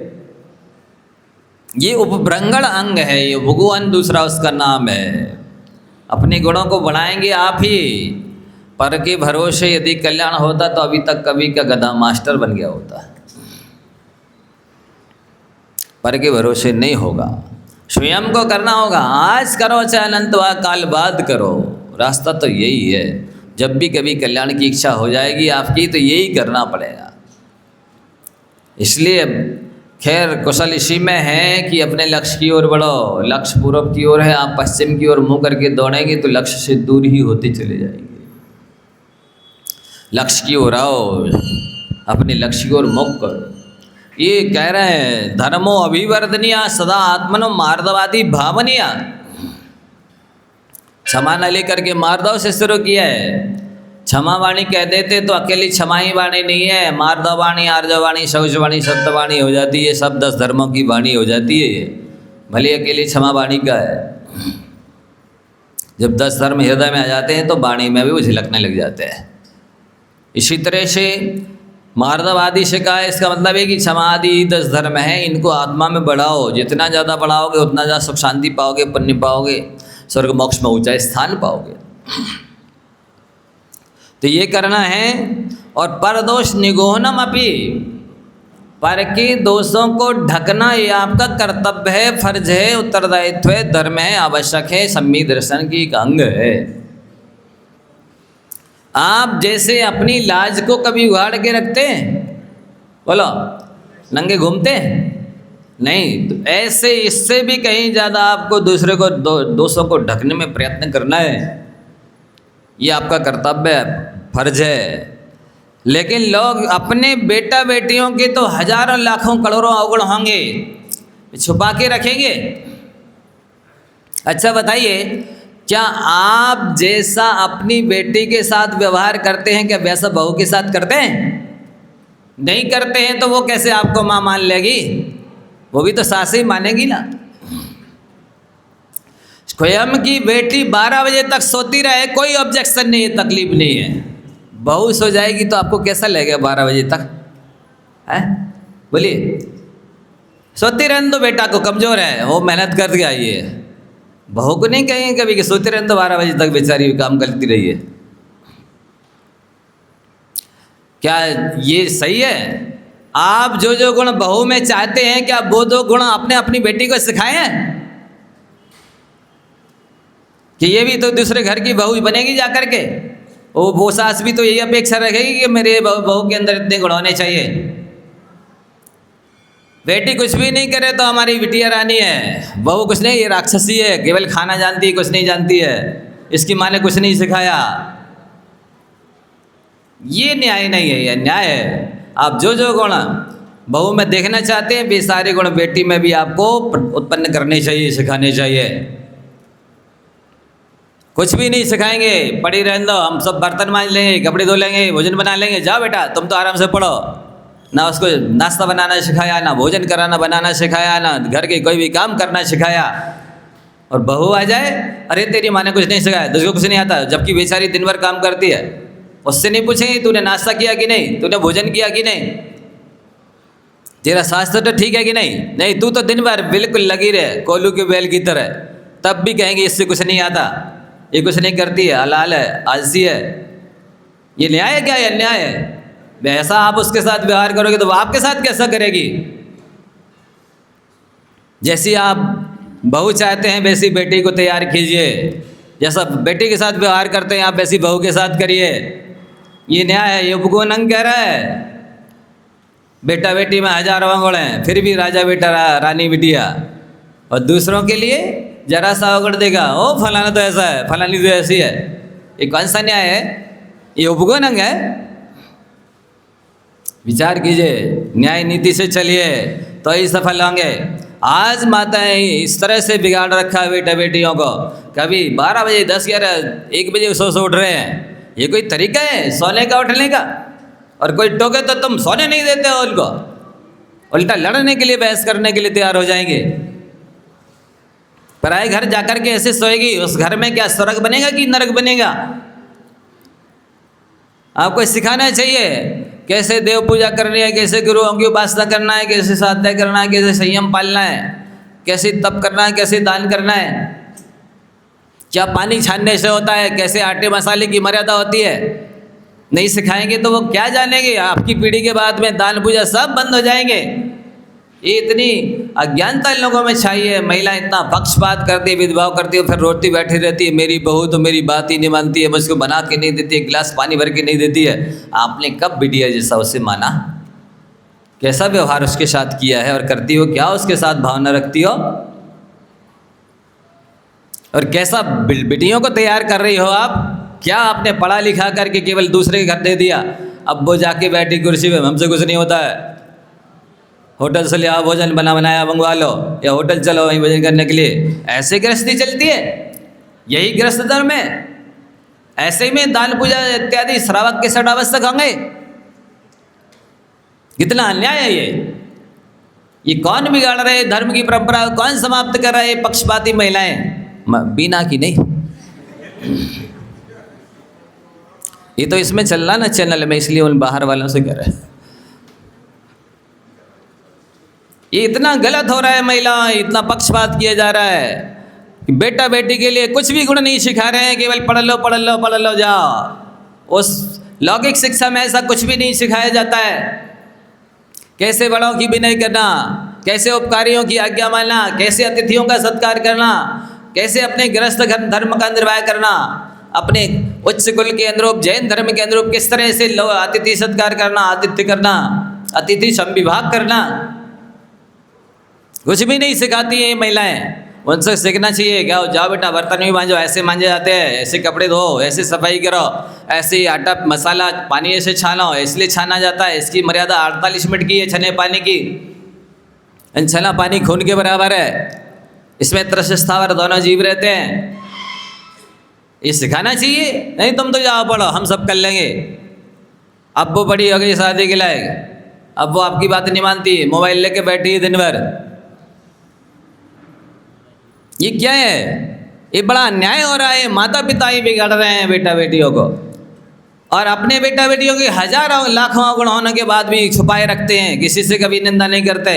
ये उपभ्रंगण अंग है, ये भगवान दूसरा उसका नाम है। अपने गुणों को बढ़ाएंगे आप ही। पर के भरोसे यदि कल्याण होता तो अभी तक कवि का गधा मास्टर बन गया होता। पर के भरोसे नहीं होगा, स्वयं को करना होगा। आज करो चाहे अनंत काल बाद करो, रास्ता तो यही है। जब भी कभी कल्याण की इच्छा हो जाएगी आपकी तो यही करना पड़ेगा। इसलिए खैर कुशल इसी में है कि अपने लक्ष्य की ओर बढ़ो। लक्ष्य पूर्व की ओर है, आप पश्चिम की ओर मुँह करके दौड़ेंगे तो लक्ष्य से दूर ही होते चले जाएंगे। लक्ष्य की ओर आओ, अपने लक्ष्य की ओर मुख करो। ये कह रहे हैं धर्मो अभिवर्धनिया सदा आत्मनो मार्दवादी भावनिया। क्षमा न लेकर के मार्दव से शुरू किया है। क्षमा वाणी कह देते तो अकेली क्षमा ही वाणी नहीं है, मार्दव वाणी, आर्जव वाणी, शौचवाणी, सत्यवाणी हो जाती है। सब 10 धर्मों की वाणी हो जाती है, भले अकेली क्षमा वाणी का है। जब 10 धर्म हृदय में आ जाते हैं तो वाणी में भी वो झलकने लग जाते हैं। इसी तरह से मार्दव आदि से कहा है, इसका मतलब है कि क्षमा आदि 10 धर्म है, इनको आत्मा में बढ़ाओ। जितना ज़्यादा बढ़ाओगे उतना ज़्यादा सुख शांति पाओगे, पुण्य पाओगे, स्वर्ग मोक्ष में ऊंचा स्थान पाओगे। तो ये करना है। और पर दोष निगोहनम अपि, पर के दोषों को ढकना ये आपका कर्तव्य है, फर्ज है, उत्तरदायित्व है, धर्म है, आवश्यक है, सम्यक दर्शन की एक अंग है। आप जैसे अपनी लाज को कभी उगाड़ के रखते हैं? बोलो, नंगे घूमते हैं? नहीं, तो ऐसे इससे भी कहीं ज़्यादा आपको दूसरे को दोषों को ढकने में प्रयत्न करना है, ये आपका कर्तव्य है, फर्ज है। लेकिन लोग अपने बेटा बेटियों के तो हजारों लाखों करोड़ों अवगुण होंगे, छुपा के रखेंगे। अच्छा बताइए, क्या आप जैसा अपनी बेटी के साथ व्यवहार करते हैं क्या वैसा बहू के साथ करते हैं? नहीं करते हैं तो वो कैसे आपको माँ मान लेगी? वो भी तो सास ही मानेगी ना। स्वयं की बेटी 12 बजे तक सोती रहे, कोई ऑब्जेक्शन नहीं है, तकलीफ नहीं है। बहू सो जाएगी तो आपको कैसा लगेगा 12 बजे तक? है बोलिए, सोती रहने दो, बेटा को कमज़ोर है, वो मेहनत करके आई है। बहू को नहीं कहेंगे कभी कि सोते रहने दो 12 बजे तक, बेचारी काम करती रही है। क्या ये सही है? आप जो जो गुण बहू में चाहते हैं, क्या वो दो गुण आपने अपनी बेटी को सिखाए हैं कि ये भी तो दूसरे घर की बहू बनेगी जा करके? वो सास भी तो यही अपेक्षा रखेगी कि मेरे बहू के अंदर इतने गुण होने चाहिए। बेटी कुछ भी नहीं करे तो हमारी बिटिया रानी है, बहू कुछ नहीं, ये राक्षसी है, केवल खाना जानती है, कुछ नहीं जानती है, इसकी माँ ने कुछ नहीं सिखाया। ये न्याय नहीं है, ये न्याय है। आप जो जो गुण बहू में देखना चाहते हैं, वे सारे गुण बेटी में भी आपको उत्पन्न करने चाहिए, सिखाने चाहिए। कुछ भी नहीं सिखाएंगे, पड़ी रहने दो, हम सब बर्तन मांज लेंगे, कपड़े धो लेंगे, भोजन बना लेंगे, जाओ बेटा तुम तो आराम से पढ़ो। ना उसको नाश्ता बनाना सिखाया, ना भोजन कराना बनाना सिखाया, ना घर के कोई भी काम करना सिखाया। और बहू आ जाए, अरे तेरी माँ ने कुछ नहीं सिखाया, तुझको कुछ नहीं आता, जबकि बेचारी दिन भर काम करती है। उससे नहीं पूछेंगे तूने नाश्ता किया कि नहीं, तूने भोजन किया कि नहीं, तेरा स्वास्थ्य तो ठीक है कि नहीं? नहीं, तू तो दिन भर बिल्कुल लगी रहे कोल्हू के बैल की तरह, तब भी कहेंगे इससे कुछ नहीं आता, ये कुछ नहीं करती है, हलाल है, आलसी है। ये न्याय है क्या? ये अन्याय है। वैसा आप उसके साथ व्यवहार करोगे तो वो आपके साथ कैसा करेगी? जैसी आप बहू चाहते हैं वैसी बेटी को तैयार कीजिए, जैसा बेटी के साथ व्यवहार करते हैं आप वैसी बहू के साथ करिए। ये न्याय है, ये उपगुण अंग कह रहा है। बेटा बेटी में हजारों गुण हैं, फिर भी राजा बेटा रानी बिटिया, और दूसरों के लिए जरा सा अवगुण देगा, ओ फलाना तो ऐसा है, फलानी तो ऐसी है। ये कौन सा न्याय है? ये उपगुण अंग है। विचार कीजिए, न्याय नीति से चलिए तो ही सफल होंगे। आज माताएं इस तरह से बिगाड़ रखा है बेटा बेटियों को, कभी 12 बजे 10, 11, 1 बजे सो उठ रहे हैं। ये कोई तरीका है सोने का उठने का? और कोई टोके तो तुम सोने नहीं देते हो उनको, उल्टा लड़ने के लिए, बहस करने के लिए तैयार हो जाएंगे। पराए घर जाकर के ऐसे सोएगी, उस घर में क्या स्वर्ग बनेगा कि नरक बनेगा? आपको सिखाना चाहिए कैसे देव पूजा करनी है, कैसे गुरुओं की उपासना करना है, कैसे स्वाध्याय करना है, कैसे संयम पालना है, कैसे तप करना है, कैसे दान करना है, क्या पानी छानने से होता है, कैसे आटे मसाले की मर्यादा होती है। नहीं सिखाएंगे तो वो क्या जानेंगे? आपकी पीढ़ी के बाद में दान पूजा सब बंद हो जाएंगे। ये इतनी अज्ञानता लोगों में छाई है। महिला इतना पक्षपात करती है, भेदभाव करती है, फिर रोती बैठी रहती है, मेरी बहू तो मेरी बात ही नहीं मानती है, मुझको बना के नहीं देती है, गिलास पानी भर के नहीं देती है। आपने कब बिटिया जैसा उसे माना? कैसा व्यवहार उसके साथ किया है और करती हो? क्या उसके साथ भावना रखती हो? और कैसा बिटियों को तैयार कर रही हो आप? क्या आपने पढ़ा लिखा करके केवल दूसरे के घर दे दिया, अब वो जाके बैठी कुर्सी में, हमसे कुछ नहीं होता है, होटल से ले आओ, भोजन बना बनाया मंगवा लो, या होटल चलो वहीं भोजन करने के लिए। ऐसे गृहस्थी चलती है? यही गृहस्थ धर्म है? ऐसे में दान पूजा इत्यादि श्रावक के षडावश्यक होंगे? कितना अन्याय है ये कौन बिगाड़ रहे? धर्म की परंपरा कौन समाप्त कर रहे? पक्षपाती महिलाएं, बीना की नहीं। ये तो इसमें चल रहा ना चैनल में, इसलिए उन बाहर वालों से कह रहे हैं। ये इतना गलत हो रहा है, महिला इतना पक्षपात किया जा रहा है कि बेटा बेटी के लिए कुछ भी गुण नहीं सिखा रहे हैं, केवल पढ़ लो पढ़ लो पढ़ लो जाओ। उस लौकिक शिक्षा में ऐसा कुछ भी नहीं सिखाया जाता है। कैसे बड़ों की विनय करना, कैसे उपकारियों की आज्ञा मानना, कैसे अतिथियों का सत्कार करना, कैसे अपने गृहस्थ धर्म का निर्वाह करना, अपने उच्च कुल के अनुरूप जैन धर्म के अनुरूप किस तरह से अतिथि सत्कार करना, आतिथ्य करना, अतिथि संविभाग करना, कुछ भी नहीं सिखाती हैं महिलाएं। उनसे सीखना चाहिए। क्या जाओ बेटा बर्तन भी मांजो, ऐसे मांजे जाते हैं, ऐसे कपड़े धो, ऐसे सफाई करो, ऐसे ही आटा मसाला पानी ऐसे छानो, इसलिए छाना जाता है, इसकी मर्यादा 48 मिनट की है छने पानी की। छना पानी खून के बराबर है, इसमें तृष स्थावर दोनों जीव रहते हैं। ये सिखाना चाहिए। नहीं तुम तो जाओ पढ़ो, हम सब कर लेंगे। अब वो बड़ी हो गई शादी के लायक, अब वो आपकी बात नहीं मानती, मोबाइल लेके बैठी है दिन भर। ये क्या है? ये बड़ा अन्याय हो रहा है। माता पिता ही बिगाड़ रहे हैं बेटा बेटियों को, और अपने बेटा बेटियों के हजारों लाखों गुण होने के बाद भी छुपाए रखते हैं, किसी से कभी निंदा नहीं करते।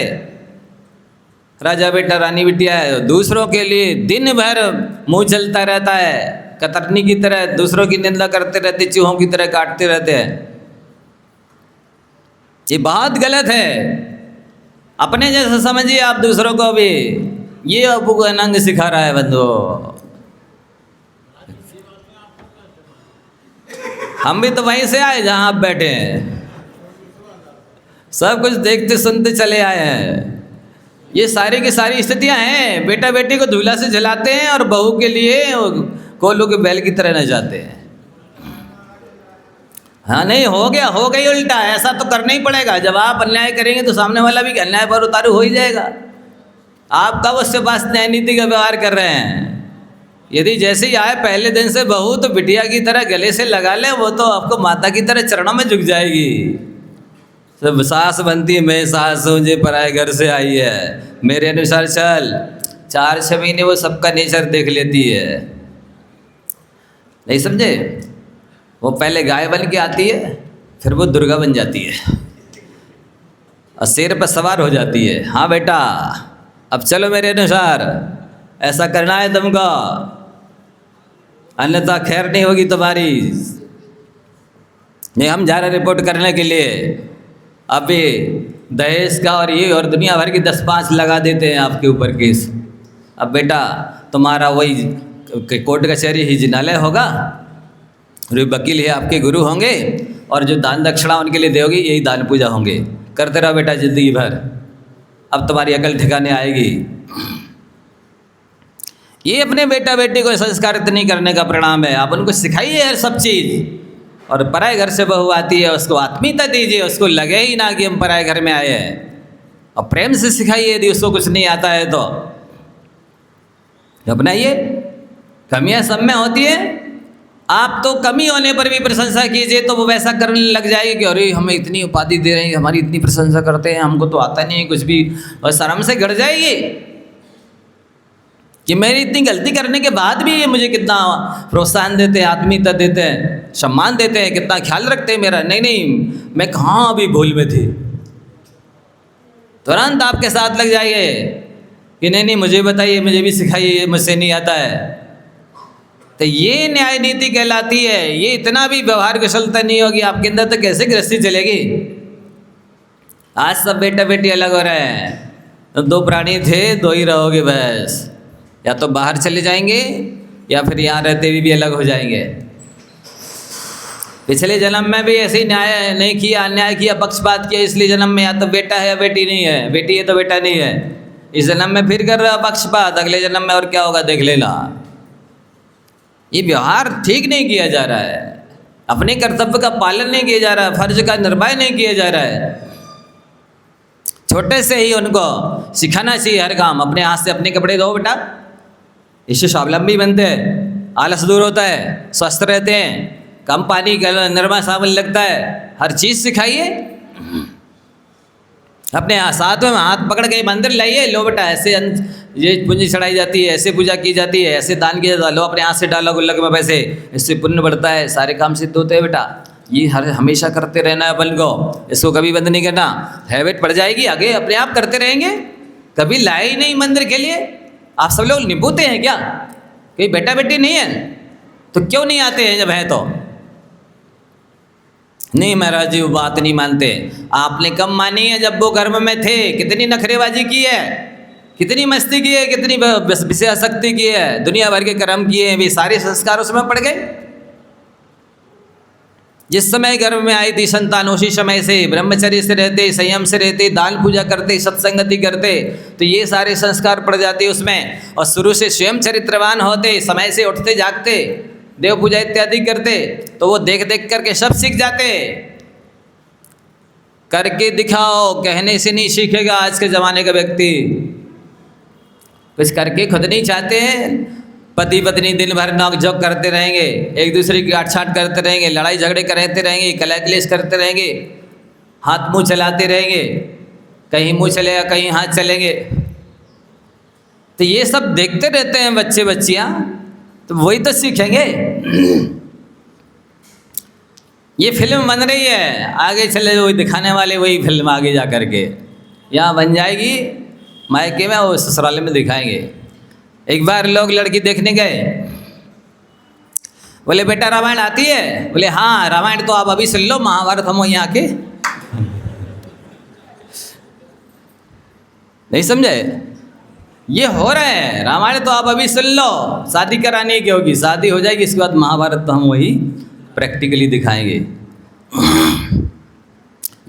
राजा बेटा रानी बिटिया है, दूसरों के लिए दिन भर मुंह चलता रहता है, कतरनी की तरह दूसरों की निंदा करते रहते, चूहों की तरह काटते रहते हैं। ये बहुत गलत है। अपने जैसा समझिए आप दूसरों को भी। ये आपको अनंग सिखा रहा है बंधु। हम भी तो वहीं से आए जहां आप बैठे हैं, सब कुछ देखते सुनते चले आए हैं। ये सारी की सारी स्थितियां हैं। बेटा बेटी को दूल्हा से जलाते हैं और बहू के लिए कोल्हू के बैल की तरह न जाते हैं। हाँ नहीं हो गया, हो गई उल्टा। ऐसा तो करना ही पड़ेगा। जब आप अन्याय करेंगे तो सामने वाला भी अन्याय पर उतारू हो ही जाएगा। आप कब उसके पास न्याय नीति का व्यवहार कर रहे हैं? यदि जैसे ही आए पहले दिन से बहू तो बिटिया की तरह गले से लगा ले, वो तो आपको माता की तरह चरणों में झुक जाएगी। सब सास बनती है, मैं सास हूँ जे पराए घर से आई है, मेरे अनुसार चल। 4-6 महीने वो सबका नेचर देख लेती है। नहीं समझे? वो पहले गाय बन के आती है, फिर वो दुर्गा बन जाती है और शेर पर सवार हो जाती है। हाँ बेटा अब चलो मेरे अनुसार, ऐसा करना है तुमको, अन्यथा खैर नहीं होगी तुम्हारी। नहीं हम जा रहे रिपोर्ट करने के लिए। अभी दहेज का और ये और दुनिया भर की 10-5 लगा देते हैं आपके ऊपर केस। अब बेटा तुम्हारा वही कोर्ट कचहरी ही जिनालय होगा, वकील है आपके गुरु होंगे, और जो दान दक्षिणा उनके लिए दोगे यही दान पूजा होंगे। करते रहो बेटा जिंदगी भर, अब तुम्हारी अकल ठिकाने आएगी। ये अपने बेटा बेटी को संस्कारित नहीं करने का परिणाम है। आप उनको सिखाइए हर सब चीज़, और पराए घर से बहू आती है उसको आत्मीयता दीजिए, उसको लगे ही ना कि हम पराए घर में आए हैं, और प्रेम से सिखाइए। यदि उसको कुछ नहीं आता है तो अपनाइए। कमियां सब में होती है, आप तो कमी होने पर भी प्रशंसा कीजिए तो वो वैसा करने लग जाएगी कि अरे हमें इतनी उपाधि दे रहे हैं, हमारी इतनी प्रशंसा करते हैं, हमको तो आता नहीं है कुछ भी, और शर्म से घट जाएगी कि मेरी इतनी गलती करने के बाद भी ये मुझे कितना प्रोत्साहन देते हैं, आत्मीयता देते हैं, सम्मान देते हैं, कितना ख्याल रखते हैं मेरा। नहीं नहीं मैं कहाँ अभी भूल में थी। तुरंत आपके साथ लग जाइए कि नहीं नहीं मुझे बताइए, मुझे भी सिखाइए, मुझसे नहीं आता है। तो ये न्याय नीति कहलाती है। ये इतना भी व्यवहार कुशलता नहीं होगी आपके अंदर तो कैसे गृहस्थी चलेगी? आज सब बेटा बेटी अलग हो रहे हैं। तो 2 प्राणी थे, 2 ही रहोगे बस, या तो बाहर चले जाएंगे या फिर यहाँ रहते हुए भी अलग हो जाएंगे। पिछले जन्म में भी ऐसे ही न्याय नहीं किया, अन्याय किया, पक्षपात किया, इसलिए जन्म में या तो बेटा है या बेटी नहीं है, बेटी है तो बेटा नहीं है। इस जन्म में फिर कर रहा पक्षपात, अगले जन्म में और क्या होगा देख लेना। ये व्यवहार ठीक नहीं किया जा रहा है, अपने कर्तव्य का पालन नहीं किया जा रहा है, फर्ज का निर्वाह नहीं किया जा रहा है। छोटे से ही उनको सिखाना चाहिए हर काम। अपने हाथ से अपने कपड़े धो बेटा, इससे स्वावलंबी बनते हैं, आलस दूर होता है, स्वस्थ रहते हैं, कम पानी नरमा साबुन लगता है। हर चीज़ सिखाइए। अपने साथ में हाथ पकड़ के मंदिर लाइए, लो बेटा ऐसे ये पूंजी चढ़ाई जाती है, ऐसे पूजा की जाती है, ऐसे दान किया जाता है, लो अपने हाथ से डालो गुल्लक में पैसे, इससे पुण्य बढ़ता है, सारे काम सिद्ध होते हैं बेटा। ये हमेशा करते रहना है अपन को, इसको कभी बंद नहीं करना। हैबिट पड़ जाएगी, आगे अपने आप करते रहेंगे। कभी लाए ही नहीं मंदिर के लिए। आप सब लोग निपुते हैं क्या? कोई बेटा बेटी नहीं है तो क्यों नहीं आते हैं? जब है तो नहीं महाराज जी वो बात नहीं मानते। आपने कम मानी है जब वो गर्भ में थे। कितनी नखरेबाजी की है, कितनी मस्ती की है, कितनी विषय आसक्ति की है, दुनिया भर के कर्म किए हैं, वे सारे संस्कार उसमें पड़ गए। जिस समय गर्भ में आई थी संतान, उसी समय से ब्रह्मचर्य से रहते, संयम से रहते, दान पूजा करते, सत्संगति करते, तो ये सारे संस्कार पड़ जाते उसमें। और शुरू से स्वयं चरित्रवान होते, समय से उठते जागते, देव पूजा इत्यादि करते, तो वो देख देख करके सब सीख जाते। करके दिखाओ, कहने से नहीं सीखेगा आज के ज़माने का व्यक्ति। कुछ करके खुद नहीं चाहते हैं। पति पत्नी दिन भर नोक झोंक करते रहेंगे, एक दूसरे की गांठ-छांट करते रहेंगे, लड़ाई झगड़े करते रहेंगे, कलह क्लेश करते रहेंगे, हाथ मुंह चलाते रहेंगे, कहीं मुंह चलेगा कहीं हाथ चलेंगे। तो ये सब देखते रहते हैं बच्चे बच्चियाँ, तो वही तो सीखेंगे। ये फिल्म बन रही है, आगे चले वही दिखाने वाले वही फिल्म आगे जा कर के यहाँ बन जाएगी, मायके में और ससुराल में दिखाएंगे। एक बार लोग लड़की देखने गए, बोले बेटा रामायण आती है? बोले हाँ रामायण तो आप अभी सुन लो, महाभारत हम यहाँ के नहीं समझे। ये हो रहा है, रामायण तो आप अभी सुन लो, शादी करानी की होगी, शादी हो जाएगी, इसके बाद महाभारत तो हम वही प्रैक्टिकली दिखाएंगे।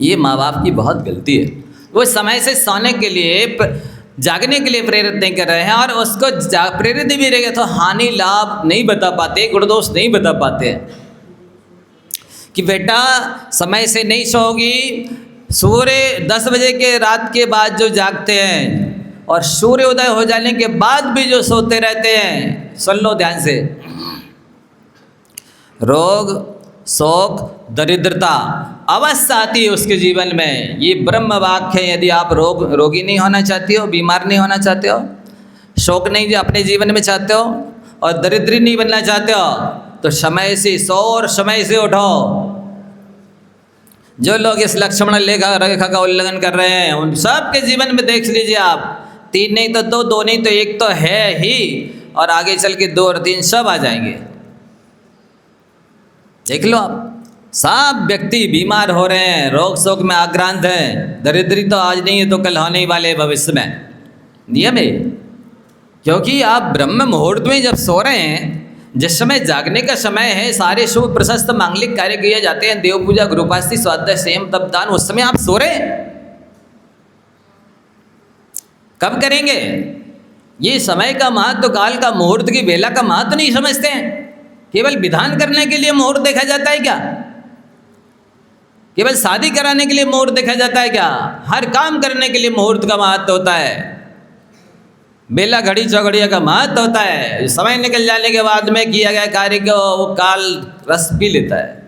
ये माँ बाप की बहुत गलती है। वो समय से सोने के लिए, जागने के लिए प्रेरित नहीं कर रहे हैं, और उसको प्रेरित भी रहेगा तो हानि लाभ नहीं बता पाते, गुण दोष नहीं बता पाते कि बेटा समय से नहीं सोओगी। सूर्य 10 बजे के रात के बाद जो जागते हैं और सूर्य उदय हो जाने के बाद भी जो सोते रहते हैं, सुन लो ध्यान से, रोग शोक दरिद्रता अवश्य आती है उसके जीवन में। ये ब्रह्म वाक्य है। यदि आप रोगी नहीं होना चाहते हो, बीमार नहीं होना चाहते हो, शोक नहीं अपने जीवन में चाहते हो, और दरिद्री नहीं बनना चाहते हो, तो समय से सो और समय से उठो। जो लोग इस लक्ष्मण रेखा का उल्लंघन कर रहे हैं, उन सब के जीवन में देख लीजिए आप, 3 नहीं तो 2, 2 नहीं तो 1 तो है ही, और आगे चल के 2 और 3 सब आ जाएंगे। देख लो आप, सब व्यक्ति बीमार हो रहे हैं, रोग शोक में आक्रांत हैं। दरिद्री तो आज नहीं है तो कल होने ही वाले भविष्य में, नियम है। क्योंकि आप ब्रह्म मुहूर्त में जब सो रहे हैं, जिस समय जागने का समय है, सारे शुभ प्रशस्त मांगलिक कार्य किए जाते हैं, देव पूजा, गुरुपास्ति, स्वाध्याय, संयम, तप, दान, उस समय आप सो रहे हैं। कब करेंगे? ये समय का महत्व, काल का, मुहूर्त की बेला का महत्व नहीं समझते हैं। केवल विधान करने के लिए मुहूर्त देखा जाता है क्या? केवल शादी कराने के लिए मुहूर्त देखा जाता है क्या? हर काम करने के लिए मुहूर्त का महत्व होता है, बेला घड़ी चौघड़िया का महत्व होता है। समय निकल जाने के बाद में किया गया कार्य को वो काल रस पी लेता है,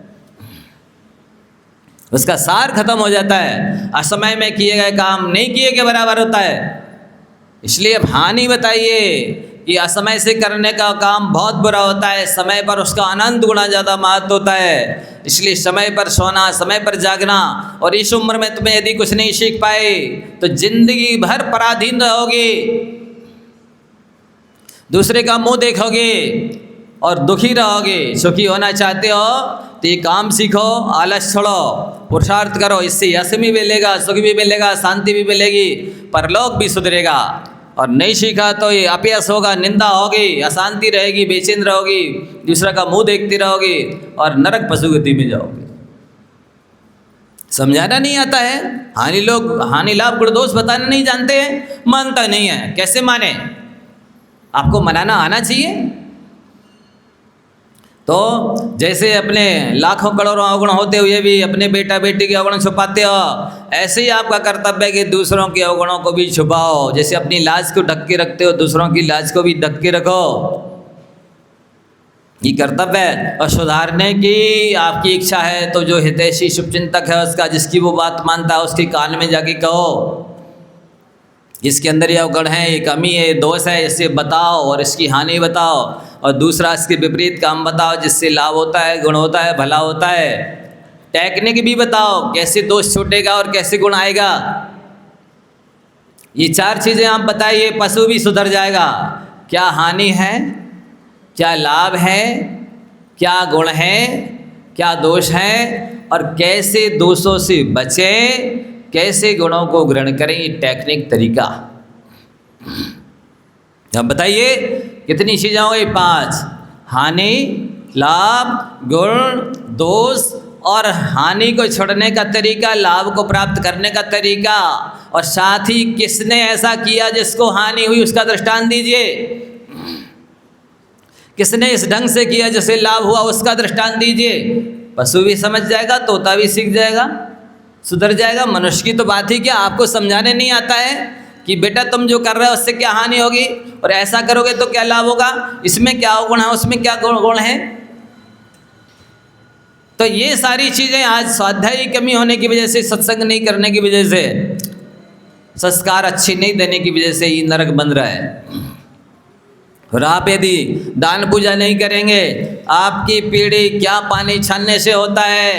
उसका सार खत्म हो जाता है। असमय में किए गए काम नहीं किए के बराबर होता है। इसलिए अब हानि बताइए कि असमय से करने का काम बहुत बुरा होता है, समय पर उसका अनंत गुना ज़्यादा महत्व होता है। इसलिए समय पर सोना, समय पर जागना, और इस उम्र में तुम्हें यदि कुछ नहीं सीख पाए तो जिंदगी भर पराधीन रहोगे, दूसरे का मुंह देखोगे और दुखी रहोगे। सुखी होना चाहते हो तो ये काम सीखो, आलस छोड़ो, पुरुषार्थ करो, इससे यश भी मिलेगा, सुख भी मिलेगा, शांति भी मिलेगी, परलोक भी सुधरेगा। और नहीं सीखा तो ये अपयश होगा, निंदा होगी, अशांति रहेगी, बेचैन रहोगी, दूसरा का मुंह देखती रहोगी और नरक पशुगति में जाओगे। समझाना नहीं आता है, हानि लाभ गुण दोष बताना नहीं जानते हैं, मानता नहीं है। कैसे माने? आपको मनाना आना चाहिए। तो जैसे अपने लाखों करोड़ों अवगुण होते हुए भी अपने बेटा बेटी के अवगुण छुपाते हो, ऐसे ही आपका कर्तव्य है कि दूसरों के अवगुणों को भी छुपाओ। जैसे अपनी लाज को ढक के रखते हो, दूसरों की लाज को भी ढक के रखो। ये कर्तव्य है। और सुधारने की आपकी इच्छा है तो जो हितैषी शुभचिंतक है उसका, जिसकी वो बात मानता है, उसके कान में जाके कहो, इसके अंदर ये अवगुण है, ये कमी है, ये दोष है, इसे बताओ और इसकी हानि बताओ। और दूसरा इसके विपरीत काम बताओ जिससे लाभ होता है, गुण होता है, भला होता है। टेक्निक भी बताओ, कैसे दोष छूटेगा और कैसे गुण आएगा। ये 4 चीज़ें आप बताइए, पशु भी सुधर जाएगा। क्या हानि है, क्या लाभ है, क्या गुण है, क्या दोष है, और कैसे दोषों से बचें, कैसे गुणों को ग्रहण करें। ये टेक्निक, तरीका अब बताइए कितनी चीज़ें हो गई? 5, हानि, लाभ, गुण, दोष और हानि को छोड़ने का तरीका, लाभ को प्राप्त करने का तरीका, और साथ ही किसने ऐसा किया जिसको हानि हुई उसका दृष्टांत दीजिए। किसने इस ढंग से किया जिससे लाभ हुआ उसका दृष्टांत दीजिए। पशु भी समझ जाएगा, तोता भी सीख जाएगा, सुधर जाएगा। मनुष्य की तो बात ही क्या, आपको समझाने नहीं आता है कि बेटा तुम जो कर रहे हो उससे क्या हानि होगी और ऐसा करोगे तो क्या लाभ होगा, इसमें क्या गुण है, उसमें क्या गुण है। तो ये सारी चीज़ें आज स्वाध्याय की कमी होने की वजह से, सत्संग नहीं करने की वजह से, संस्कार अच्छे नहीं देने की वजह से ये नरक बन रहा है। और आप यदि दान पूजा नहीं करेंगे, आपकी पीढ़ी क्या पानी छानने से होता है,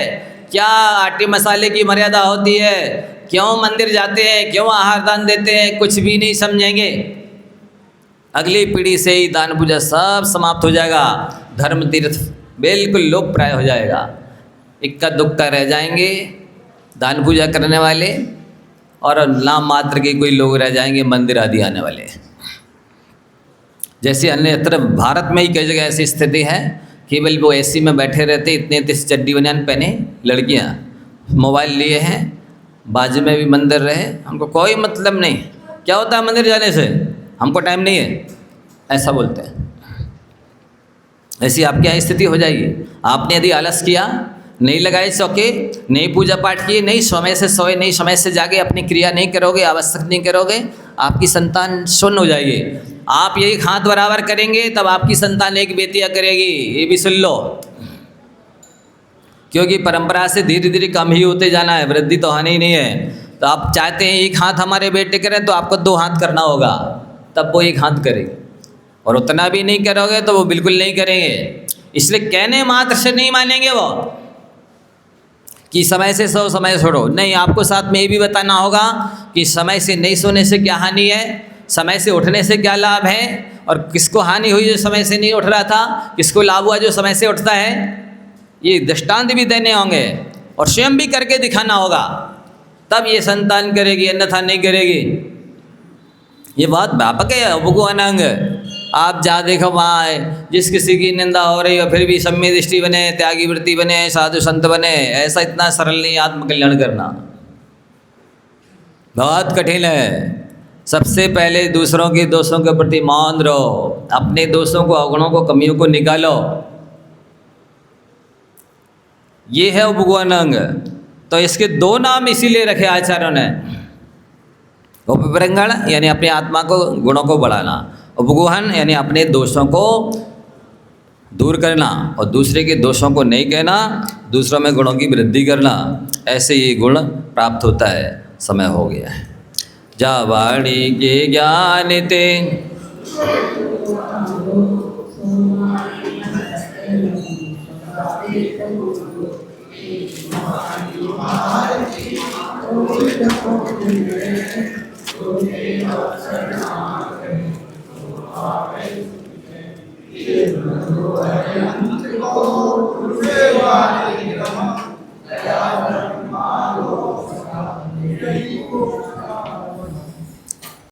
क्या आटे मसाले की मर्यादा होती है, क्यों मंदिर जाते हैं, क्यों आहार दान देते हैं, कुछ भी नहीं समझेंगे। अगली पीढ़ी से ही दान पूजा सब समाप्त हो जाएगा, धर्म तीर्थ बिल्कुल लोप प्राय हो जाएगा। इक्का दुक्का रह जाएंगे दान पूजा करने वाले, और नाम मात्र के कोई लोग रह जाएंगे मंदिर आदि आने वाले। जैसे अन्यत्र भारत में ही कई जगह ऐसी स्थिति है, केवल वो एसी में बैठे रहते, इतने इतने चड्डी बनियान पहने लड़कियां, मोबाइल लिए हैं, बाजू में भी मंदिर रहे, हमको कोई मतलब नहीं, क्या होता है मंदिर जाने से, हमको टाइम नहीं है, ऐसा बोलते हैं। ऐसी आपकी यहाँ स्थिति हो जाएगी। आपने यदि आलस किया, नहीं लगाए चौके, नहीं पूजा पाठ किए, नहीं समय से सोए, नहीं समय से जागे, अपनी क्रिया नहीं करोगे, आवश्यक नहीं करोगे, आपकी संतान शून्य हो जाएगी। आप यही हाथ बराबर करेंगे तब आपकी संतान एक बेटियाँ करेगी, ये भी सुन लो। क्योंकि परंपरा से धीरे धीरे कम ही होते जाना है, वृद्धि तो आनी ही नहीं है। तो आप चाहते हैं एक हाथ हमारे बेटे करें तो आपको 2 हाथ करना होगा, तब वो एक हाथ करेगी। और उतना भी नहीं करोगे तो वो बिल्कुल नहीं करेंगे। इसलिए कहने मात्र से नहीं मानेंगे वो कि समय से सो समय छोड़ो, नहीं, आपको साथ में ये भी बताना होगा कि समय से नहीं सोने से क्या हानि है, समय से उठने से क्या लाभ है, और किसको हानि हुई जो समय से नहीं उठ रहा था, किसको लाभ हुआ जो समय से उठता है। ये दृष्टांत भी देने होंगे और स्वयं भी करके दिखाना होगा, तब ये संतान करेगी, अन्यथा नहीं करेगी। ये बहुत व्यापक है भगवानांग। आप जहाँ देखो वहाँ जिस किसी की निंदा हो रही हो फिर भी सम्य दृष्टि बने, त्यागी वृत्ति बने, साधु संत बने, ऐसा इतना सरल नहीं आत्मकल्याण करना, बहुत कठिन है। सबसे पहले दूसरों के दोषों के प्रति मौन रहो, अपने दोषों को, अवगुणों को, कमियों को निकालो। ये है उपगुणांग। तो इसके 2 नाम इसीलिए रखे आचार्यों ने, उपविरंगण यानी अपनी आत्मा को, गुणों को बढ़ाना, उपगुहन यानी अपने दोषों को दूर करना और दूसरे के दोषों को नहीं कहना, दूसरों में गुणों की वृद्धि करना। ऐसे ये गुण प्राप्त होता है। समय हो गया है। जा वाणी के ज्ञान ते Thank you.